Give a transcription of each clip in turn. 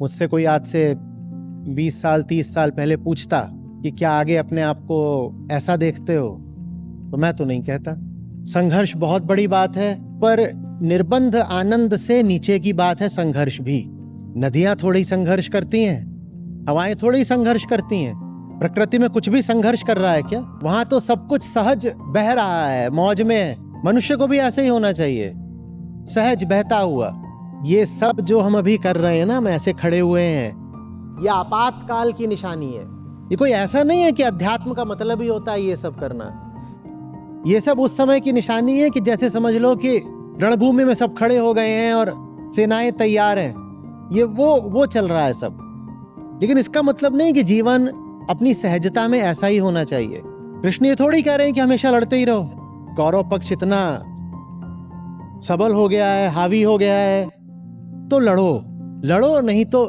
मुझसे कोई आज से 20 साल 30 साल पहले पूछता कि क्या आगे अपने आप को ऐसा देखते हो, तो मैं तो नहीं कहता। संघर्ष बहुत बड़ी बात है, पर निर्बंध आनंद से नीचे की बात है संघर्ष भी। नदियां थोड़ी संघर्ष करती हैं, हवाएं थोड़ी संघर्ष करती हैं। प्रकृति में कुछ भी संघर्ष कर रहा है क्या? वहां तो सब कुछ सहज बह रहा है, मौज में है। मनुष्य को भी ऐसे ही होना चाहिए, सहज बहता हुआ। ये सब जो हम अभी कर रहे हैं ना, हम ऐसे खड़े हुए हैं, ये आपातकाल की निशानी है। ये कोई ऐसा नहीं है कि अध्यात्म का मतलब ही होता है ये सब करना। ये सब उस समय की निशानी है कि जैसे समझ लो कि रणभूमि में सब खड़े हो गए हैं और सेनाएं तैयार हैं। ये वो चल रहा है सब। लेकिन इसका मतलब नहीं कि जीवन अपनी सहजता में ऐसा ही होना चाहिए। कृष्ण ये थोड़ी कह रहे हैं कि हमेशा लड़ते ही रहो। कौरव पक्ष इतना सबल हो गया है, हावी हो गया है, तो लड़ो, नहीं तो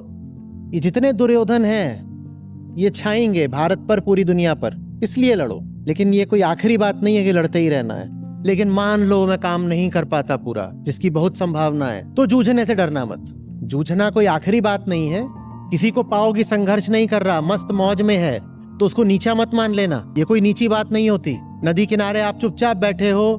ये जितने दुर्योधन हैं ये छाएंगे भारत पर, पूरी दुनिया पर, इसलिए लड़ो। लेकिन ये कोई आखिरी बात नहीं है कि लड़ते ही रहना है। लेकिन मान लो मैं काम नहीं कर पाता पूरा, जिसकी बहुत संभावना है, तो जूझने से डरना मत। जूझना कोई आखिरी बात नहीं है। किसी को पाओ कि संघर्ष नहीं कर रहा, मस्त मौज में है, तो उसको नीचा मत मान लेना। ये कोई नीची बात नहीं होती। नदी किनारे आप चुपचाप बैठे हो,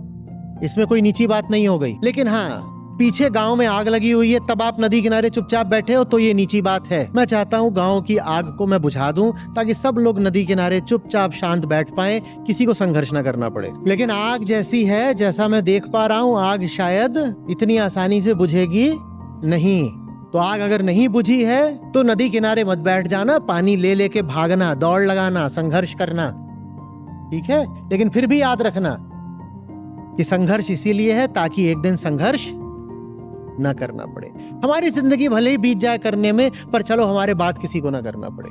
इसमें कोई नीची बात नहीं हो गई। लेकिन हाँ, पीछे गांव में आग लगी हुई है, तब आप नदी किनारे चुपचाप बैठे हो, तो ये नीची बात है। मैं चाहता हूँ गांव की आग को मैं बुझा दूं, ताकि सब लोग नदी किनारे चुपचाप शांत बैठ पाएं, किसी को संघर्ष ना करना पड़े। लेकिन आग जैसी है, जैसा मैं देख पा रहा हूँ, आग शायद इतनी आसानी से बुझेगी नहीं। तो आग अगर नहीं बुझी है तो नदी किनारे मत बैठ जाना, पानी ले लेके भागना, दौड़ लगाना, संघर्ष करना, ठीक है। लेकिन फिर भी याद रखना कि संघर्ष इसीलिए है ताकि एक दिन संघर्ष ना करना पड़े। हमारी जिंदगी भले ही बीत जाए करने में, पर चलो हमारे बाद किसी को ना करना पड़े।